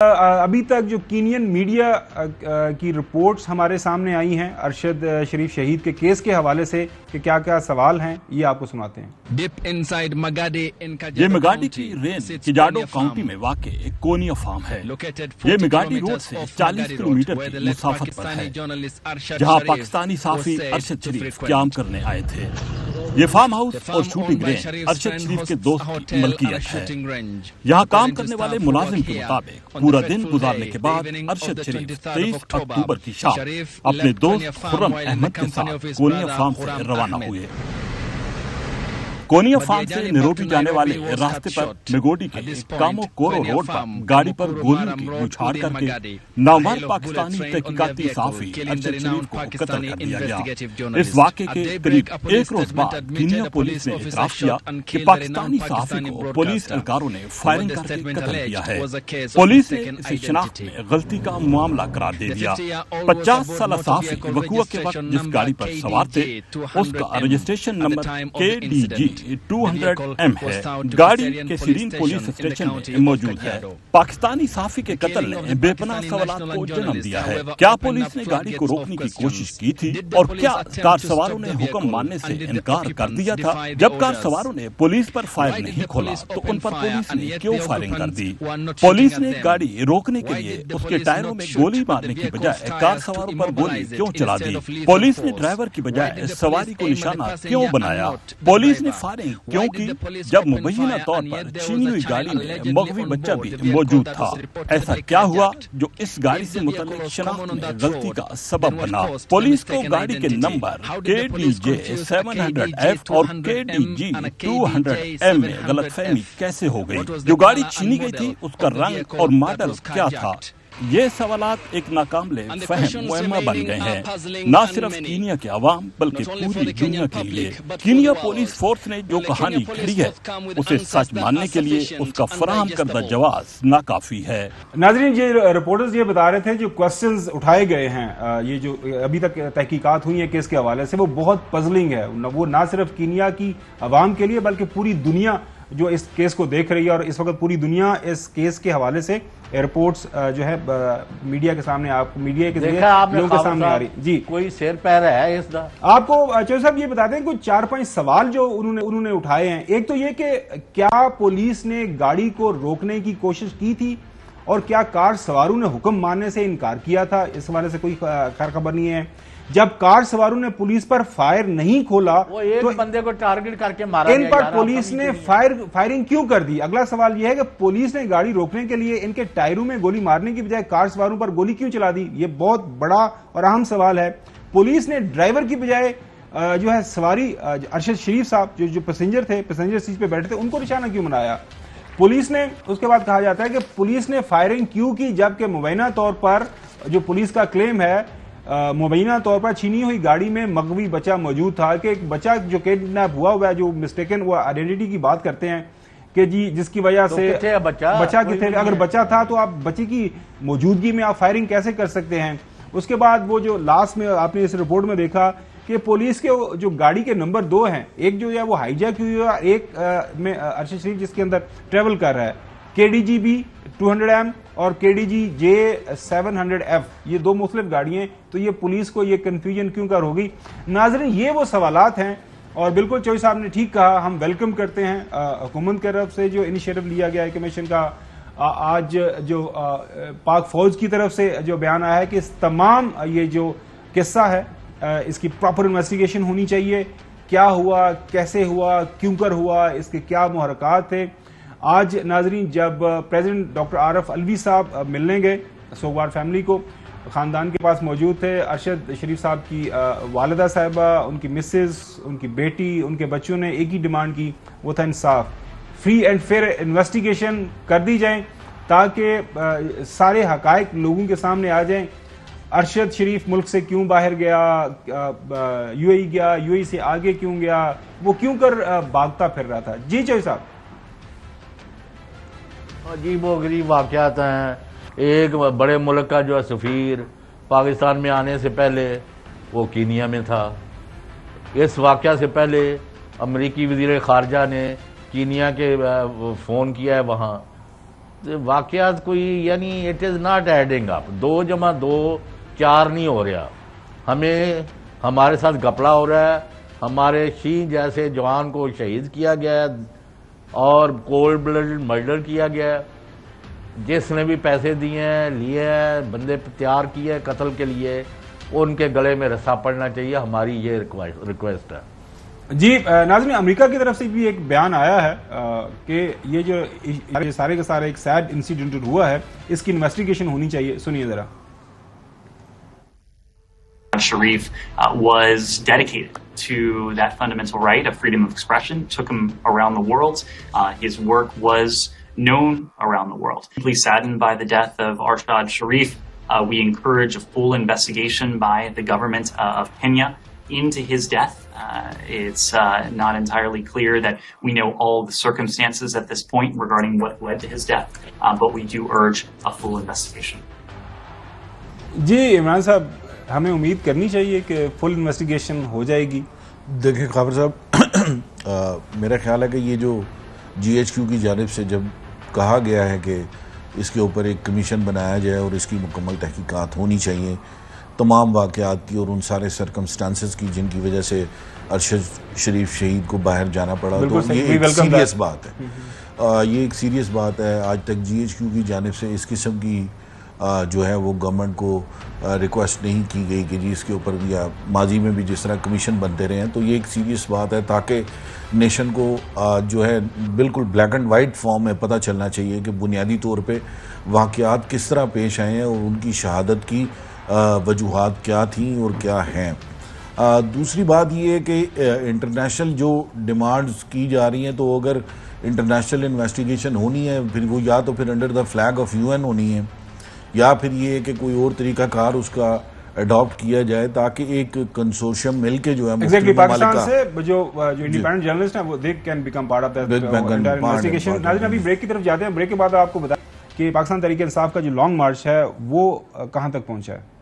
अभी तक जो कीनियन मीडिया की रिपोर्ट्स हमारे सामने आई हैं अरशद शरीफ शहीद के केस के हवाले से कि क्या क्या सवाल हैं, ये आपको सुनाते हैं। ये मगाडी की रेंज किजाडो काउंटी में वाक़ एक कोनिया फार्म है। ये मगाडी रोड से 40 किलोमीटर की मुसाफत पर है, जहां पाकिस्तानी साफी अरशद शरीफ क़याम करने आए थे। ये फार्म हाउस और शूटिंग रेंज अरशद शरीफ के दोस्त की मलकियत है। यहाँ काम करने वाले मुलाजिम के मुताबिक पूरा दिन गुजारने के बाद अरशद शरीफ 23 अक्टूबर की शाम अपने दोस्त खुर्रम अहमद के साथ कोनिया फार्म से रवाना हुए। कोनिया फार्म से नैरोबी जाने वाले रास्ते पर मेगोडी के कामो कोरो रोड पर गाड़ी पर गोलियों की बौछार करके नामवर पाकिस्तानी तहकीकाती साफी अरशद शरीफ को कत्ल कर दिया गया। इस वाक़े के करीब एक रोज बाद कीनिया पुलिस ने इतराफ किया कि पाकिस्तानी साफी को पुलिस एहलकारों ने फायरिंग करके कत्ल किया है। पुलिस ने इसे शनाख्त में गलती का मामला करार दे दिया। 50 साल साफी वकुआ के वक्त जिस गाड़ी पर सवार थे उसका रजिस्ट्रेशन नंबर KDG 200M है। गाड़ी के सीरीन पुलिस स्टेशन में मौजूद है। पाकिस्तानी साफी के कत्ल ने बेपनाह सवालात को जन्म दिया है। क्या पुलिस ने गाड़ी को रोकने की कोशिश की थी और क्या कार सवारों ने हुक्म मानने से इनकार कर दिया था? जब कार सवारों ने पुलिस पर फायर नहीं खोला तो उन पर पुलिस ने क्यों फायरिंग कर दी? पुलिस ने गाड़ी रोकने के लिए उसके टायरों में गोली मारने की बजाय कार सवारों पर गोली क्यों चला दी? पुलिस ने ड्राइवर की बजाय सवारी को निशाना क्यों बनाया? पुलिस ने क्योंकि जब मुबैना तौर पर छीनी हुई गाड़ी में मगवी बच्चा भी मौजूद था। ऐसा क्या हुआ जो इस गाड़ी से मुतल्लिक शनाख्त में गलती का सबब बना? पुलिस को गाड़ी के नंबर KDJ 700F और KDG 200M में गलतफहमी कैसे हो गई? जो गाड़ी छीनी गई थी उसका रंग और मॉडल क्या था? ये सवालात एक नाकामले फहम मुअम्मा बन गए हैं, न सिर्फ कीनिया के अवाम बल्कि पूरी दुनिया के लिए। कीनिया पुलिस फोर्स ने जो कहानी खड़ी है उसे सच मानने के लिए उसका फराहम करदा जवाब नाकाफी है। नाज़रीन, ये रिपोर्टर्स ये बता रहे थे जो क्वेश्चंस उठाए गए हैं, ये जो अभी तक तहकीकात हुई है केस के हवाले से, वो बहुत पजलिंग है। वो ना सिर्फ कीनिया की अवाम के लिए बल्कि पूरी दुनिया जो इस केस को देख रही है, और इस वक्त पूरी दुनिया इस केस के हवाले से रिपोर्ट्स जो है मीडिया के सामने, आप मीडिया के जरिए लोगों के सामने आ रही जी। कोई शेर पैर है इसका? आपको चौधरी साहब ये बताते हैं कुछ 4-5 सवाल जो उन्होंने उठाए हैं। एक तो ये कि क्या पुलिस ने गाड़ी को रोकने की कोशिश की थी और क्या कार सवारों ने हुक्म मानने से इनकार किया था? इस हवाले से कोई खैर खबर नहीं है। जब कार सवारों ने पुलिस पर फायर नहीं खोला वो एक तो बंदे को टारगेट करके मारा इन पर पुलिस ने फायरिंग क्यों कर दी? अगला सवाल यह है कि पुलिस ने गाड़ी रोकने के लिए इनके टायरों में गोली मारने की बजाय कार सवारों पर गोली क्यों चला दी? ये बहुत बड़ा और अहम सवाल है। पुलिस ने ड्राइवर की बजाय जो है सवारी अरशद शरीफ साहब जो पैसेंजर थे, पैसेंजर सीट पे बैठे थे, उनको निशाना क्यों बनाया? पुलिस ने उसके बाद कहा जाता है कि पुलिस ने फायरिंग क्यों की जबकि मुबैना तौर पर जो पुलिस का क्लेम है मुबैना तौर पर छीनी हुई गाड़ी में मगवी बच्चा मौजूद था, कि एक बच्चा जो किडनैप हुआ है, जो मिस्टेकन वो आइडेंटिटी की बात करते हैं कि जी जिसकी वजह से बच्चा किथे, अगर बच्चा था तो आप बच्चे की मौजूदगी में आप फायरिंग कैसे कर सकते हैं? उसके बाद वो जो लास्ट में आपने इस रिपोर्ट में देखा कि पुलिस के जो गाड़ी के नंबर 2 हैं, एक जो है वो हाईजैक हुई है, एक में अरशद शरीफ जिसके अंदर ट्रेवल कर रहा है, KDG 200M और KDG 700F, ये 2 मुख्तलिफ गाड़ियां। तो ये पुलिस को ये कंफ्यूजन क्यों कर होगी? नाज़रीन, ये वो सवालात हैं और बिल्कुल चौधरी साहब ने ठीक कहा, हम वेलकम करते हैं हुकूमत की तरफ से जो इनिशिएटिव लिया गया है कमीशन का। आज जो पाक फौज की तरफ से जो बयान आया है कि इस तमाम ये जो किस्सा है इसकी प्रॉपर इन्वेस्टिगेशन होनी चाहिए। क्या हुआ, कैसे हुआ, क्यों कर हुआ, इसके क्या मुहरकात थे। आज नाजरीन, जब प्रेसिडेंट डॉक्टर आरिफ अलवी साहब मिलने गए सोगवार फैमिली को, खानदान के पास मौजूद थे अरशद शरीफ साहब की वालिदा साहिबा, उनकी मिसेस, उनकी बेटी, उनके बच्चों ने एक ही डिमांड की, वो था इंसाफ। फ्री एंड फेयर इन्वेस्टिगेशन कर दी जाए ताकि सारे हकायक लोगों के सामने आ जाएं। अरशद शरीफ मुल्क से क्यों बाहर गया, UAE गया, UAE से आगे क्यों गया, वो क्यों कर भागता फिर रहा था? जी चौधरी साहब। अजीब व गरीब वाक़यात हैं। एक बड़े मुल्क का जो है सफ़ीर पाकिस्तान में आने से पहले वो कीनिया में था। इस वाक़या से पहले अमरीकी वज़ीर ख़ारजा ने कीनिया के फ़ोन किया है वहाँ वाकयात कोई यानी it is not adding up. 2 + 2 4 नहीं हो रहा। हमें हमारे साथ घपला हो रहा है। हमारे सिंह जैसे जवान को शहीद किया गया है और कोल्ड ब्लडेड मर्डर किया गया है। जिसने भी पैसे दिए हैं, लिए हैं, बंदे तैयार किए हैं कत्ल के लिए, उनके गले में रस्सा पड़ना चाहिए। हमारी ये रिक्वेस्ट है। जी नाज़रीन, अमेरिका की तरफ से भी एक बयान आया है कि ये जो सारे के सारे एक सैड इंसिडेंट हुआ है, इसकी इन्वेस्टिगेशन होनी चाहिए। सुनिए जरा। Sharif was dedicated to that fundamental right of freedom of expression, took him around the world. His work was known around the world. Deeply saddened by the death of Arshad Sharif, we encourage a full investigation by the government of Kenya into his death. It's not entirely clear that we know all the circumstances at this point regarding what led to his death, but we do urge a full investigation. जी इमरान साहब, हमें उम्मीद करनी चाहिए कि full investigation हो जाएगी। देखिए खाबर साहब, मेरा ख्याल है कि ये जो GHQ की जानिब से जब कहा गया है कि इसके ऊपर एक कमीशन बनाया जाए और इसकी मुकम्मल तहकीकात होनी चाहिए तमाम वाक़यात की और उन सारे सरकमस्टांसेस की जिनकी वजह से अरशद शरीफ शहीद को बाहर जाना पड़ा, तो ये एक सीरियस बात है। ये एक सीरियस बात है। आज तक GHQ की जानिब से इस किस्म की जो है वो गवर्नमेंट को रिक्वेस्ट नहीं की गई कि जी इसके ऊपर, या माजी में भी जिस तरह कमीशन बनते रहे हैं, तो ये एक सीरियस बात है ताकि नेशन को जो है बिल्कुल ब्लैक एंड वाइट फॉर्म में पता चलना चाहिए कि बुनियादी तौर पे वाक़यात किस तरह पेश आए हैं और उनकी शहादत की वजूहात क्या थी और क्या हैं। दूसरी बात ये है कि इंटरनेशनल जो डिमांड्स की जा रही हैं, तो अगर इंटरनेशनल इन्वेस्टिगेशन होनी है फिर वो या तो फिर under the flag of UN होनी है, या फिर ये कि कोई और तरीकाकार उसका अडॉप्ट किया जाए ताकि एक कंसोर्शियम मिलके जो है पाकिस्तान से जो इंडिपेंडेंट जर्नलिस्ट हैं वो they can become part of that investigation. नाज़रीन, अभी ब्रेक की तरफ जाते हैं। ब्रेक के बाद आपको बता कि पाकिस्तान तहरीक इंसाफ का जो लॉन्ग मार्च है वो कहां तक पहुंचा है।